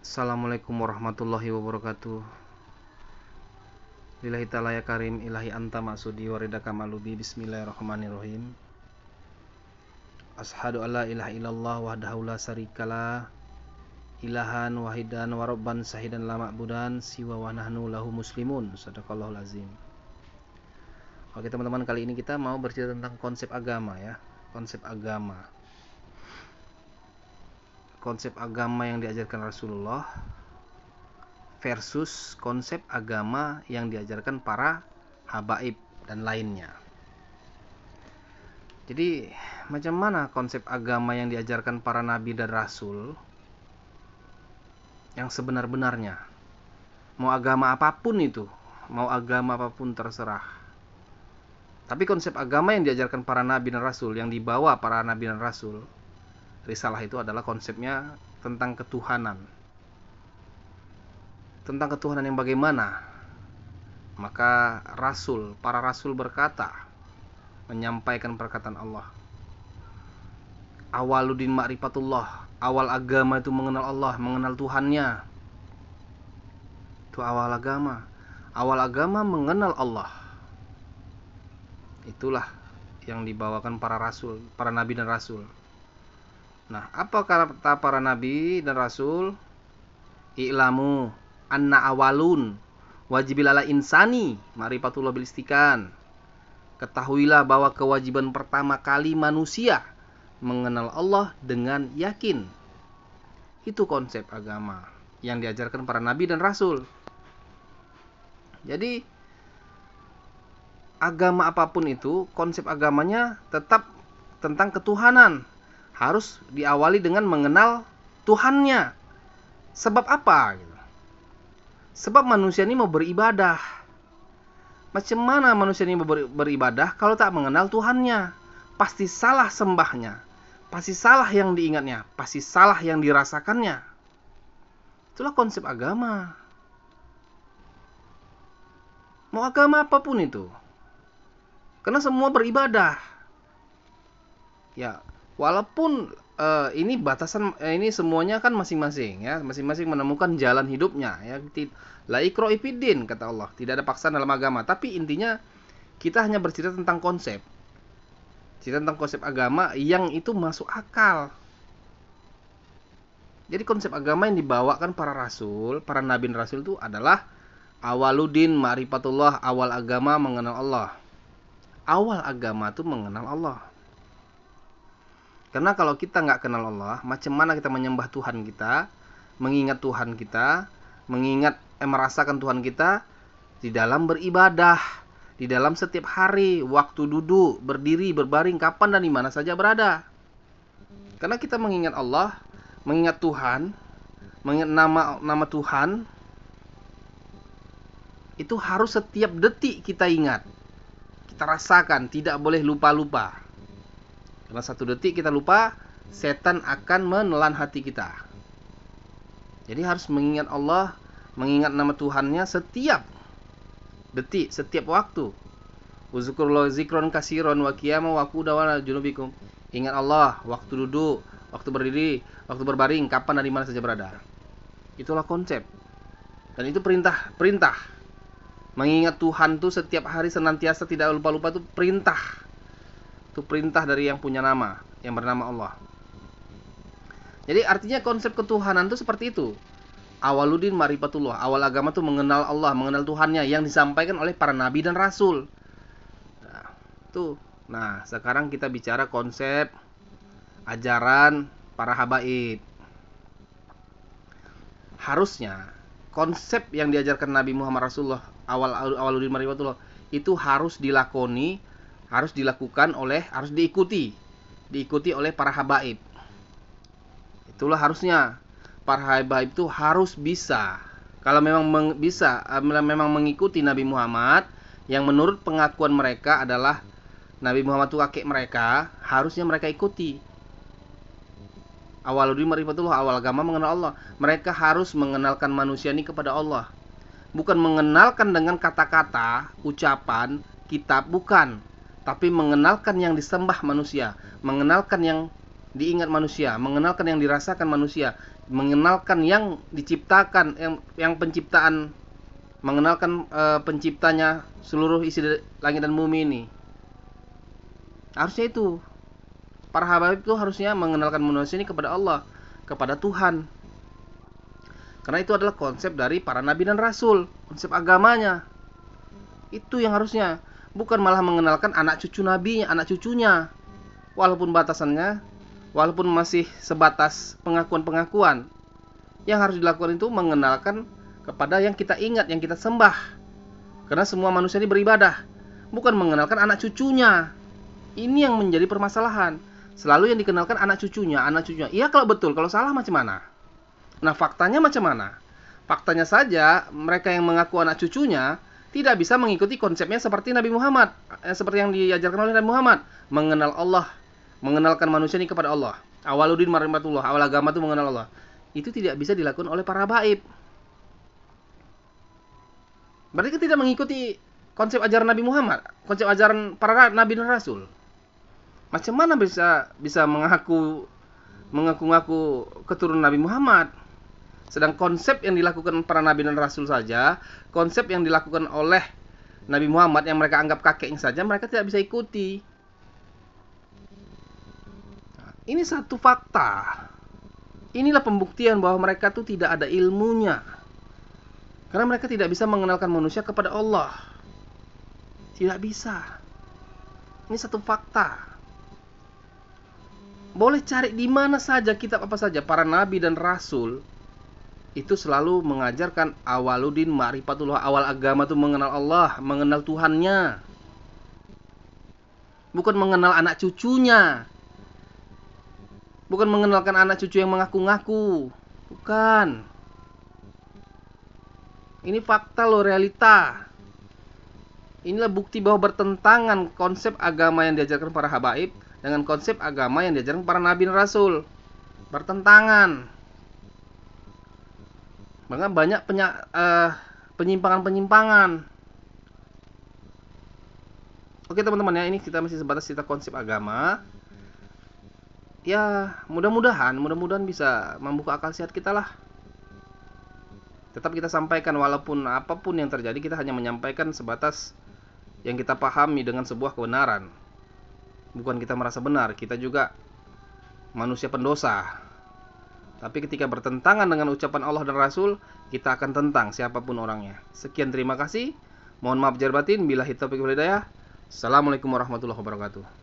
Assalamualaikum warahmatullahi wabarakatuh. Lillahi ta'ala ya karim, ilahi anta maksudi waridaka malubi. Bismillahirrahmanirrahim. Ashadu an la ilaha illallah wahdahu la syarikalah, ilahan wahidan wa rabban sahidan la ma'budan siwa wa nahnu lahu muslimun. Sadaqallahul azim. Oke teman-teman, kali ini kita mau bercerita tentang konsep agama ya. Konsep agama yang diajarkan Rasulullah versus konsep agama yang diajarkan para habaib dan lainnya. Jadi macam mana konsep agama yang diajarkan para nabi dan rasul yang sebenar-benarnya? Mau agama apapun itu, mau agama apapun terserah. Tapi konsep agama yang diajarkan para nabi dan rasul, yang dibawa para nabi dan rasul, risalah itu adalah konsepnya tentang ketuhanan. Tentang ketuhanan yang bagaimana? Maka para rasul berkata, menyampaikan perkataan Allah. Awaluddin ma'rifatullah, awal agama itu mengenal Allah, mengenal Tuhannya. Itu awal agama. Awal agama mengenal Allah. Itulah yang dibawakan para rasul, para nabi dan rasul. Nah, apa kata para nabi dan rasul? I'lamu anna awalun wajibil ala insani ma'rifatullah bil istiqan. Ketahuilah bahwa kewajiban pertama kali manusia mengenal Allah dengan yakin. Itu konsep agama yang diajarkan para nabi dan rasul. Jadi agama apapun itu, konsep agamanya tetap tentang ketuhanan. Harus diawali dengan mengenal Tuhannya. Sebab apa? Sebab manusia ini mau beribadah. Macam mana manusia ini mau beribadah kalau tak mengenal Tuhannya? Pasti salah sembahnya. Pasti salah yang diingatnya. Pasti salah yang dirasakannya. Itulah konsep agama. Mau agama apapun itu. Karena semua beribadah. Ya, walaupun ini batasan, ini semuanya kan masing-masing ya, masing-masing menemukan jalan hidupnya ya. La ikraha fiddin kata Allah, tidak ada paksaan dalam agama. Tapi intinya kita hanya bercerita tentang konsep. Cerita tentang konsep agama yang itu masuk akal. Jadi konsep agama yang dibawakan para rasul, para nabi dan rasul itu adalah awaluddin ma'rifatullah, awal agama mengenal Allah. Awal agama itu mengenal Allah. Karena kalau kita nggak kenal Allah, macam mana kita menyembah Tuhan kita, mengingat Tuhan kita, merasakan Tuhan kita di dalam beribadah, di dalam setiap hari, waktu duduk, berdiri, berbaring, kapan dan di mana saja berada. Karena kita mengingat Allah, mengingat Tuhan, mengingat nama Tuhan, itu harus setiap detik kita ingat, kita rasakan, tidak boleh lupa-lupa. Karena satu detik kita lupa, setan akan menelan hati kita. Jadi harus mengingat Allah, mengingat nama Tuhannya setiap detik, setiap waktu. Uzkurullah zikron kasiron wa qiyama wa qu'udan wa junubikum. Ingat Allah waktu duduk, waktu berdiri, waktu berbaring, kapan dan di mana saja berada. Itulah konsep. Dan itu perintah. Mengingat Tuhan itu setiap hari senantiasa tidak lupa-lupa, itu perintah. Itu perintah dari yang punya nama, yang bernama Allah. Jadi artinya konsep ketuhanan itu seperti itu. Awaluddin ma'rifatullah, awal agama itu mengenal Allah, mengenal Tuhannya, yang disampaikan oleh para nabi dan rasul. Nah, sekarang kita bicara konsep ajaran para habaib. Harusnya konsep yang diajarkan Nabi Muhammad Rasulullah, awaluddin ma'rifatullah, itu harus dilakoni, harus diikuti oleh para habaib. Itulah harusnya para habaib itu harus bisa, kalau memang memang mengikuti Nabi Muhammad, yang menurut pengakuan mereka adalah Nabi Muhammad itu kakek mereka, harusnya mereka ikuti. Awaluddin ma'rifatullah, awal agama mengenal Allah. Mereka harus mengenalkan manusia ini kepada Allah. Bukan mengenalkan dengan kata-kata, ucapan, kitab, bukan. Tapi mengenalkan yang disembah manusia, mengenalkan yang diingat manusia, mengenalkan yang dirasakan manusia, mengenalkan yang diciptakan, yang penciptaan, mengenalkan penciptanya seluruh isi langit dan bumi ini. Harusnya itu para habaib itu harusnya mengenalkan manusia ini kepada Allah, kepada Tuhan. Karena itu adalah konsep dari para nabi dan rasul, konsep agamanya. Itu yang harusnya, bukan malah mengenalkan anak cucu nabinya, anak cucunya. Walaupun batasannya, walaupun masih sebatas pengakuan-pengakuan. Yang harus dilakukan itu mengenalkan kepada yang kita ingat, yang kita sembah. Karena semua manusia ini beribadah, bukan mengenalkan anak cucunya. Ini yang menjadi permasalahan. Selalu yang dikenalkan anak cucunya, anak cucunya. Iya kalau betul, kalau salah macam mana? Nah, faktanya macam mana? Faktanya saja, mereka yang mengaku anak cucunya tidak bisa mengikuti konsepnya seperti Nabi Muhammad, seperti yang diajarkan oleh Nabi Muhammad, mengenal Allah, mengenalkan manusia ini kepada Allah. Awaluddin ma'rifatullah, awal agama itu mengenal Allah. Itu tidak bisa dilakukan oleh para habaib. Berarti kita tidak mengikuti konsep ajaran Nabi Muhammad, konsep ajaran para nabi dan rasul. Macam mana bisa mengaku-ngaku keturunan Nabi Muhammad? Sedang konsep yang dilakukan para nabi dan rasul saja, konsep yang dilakukan oleh Nabi Muhammad yang mereka anggap kakeknya saja, mereka tidak bisa ikuti. Nah, ini satu fakta. Inilah pembuktian bahwa mereka itu tidak ada ilmunya. Karena mereka tidak bisa mengenalkan manusia kepada Allah. Tidak bisa. Ini satu fakta. Boleh cari di mana saja, kitab apa saja, para nabi dan rasul itu selalu mengajarkan awaluddin ma'rifatullah, awal agama itu mengenal Allah, mengenal Tuhannya. Bukan mengenal anak cucunya. Bukan mengenalkan anak cucu yang mengaku-ngaku. Bukan. Ini fakta loh, realita. Inilah bukti bahwa bertentangan konsep agama yang diajarkan para habaib dengan konsep agama yang diajarkan para nabi dan rasul. Bertentangan. Maka banyak penyimpangan-penyimpangan. Oke teman-teman ya, ini kita masih sebatas cerita konsep agama. Ya, mudah-mudahan bisa membuka akal sehat kita lah. Tetap kita sampaikan, walaupun apapun yang terjadi, kita hanya menyampaikan sebatas yang kita pahami dengan sebuah kebenaran. Bukan kita merasa benar, kita juga manusia pendosa. Tapi ketika bertentangan dengan ucapan Allah dan Rasul, kita akan tentang siapapun orangnya. Sekian, terima kasih. Mohon maaf lahir batin. Billahi taufiq wal hidayah. Assalamualaikum warahmatullahi wabarakatuh.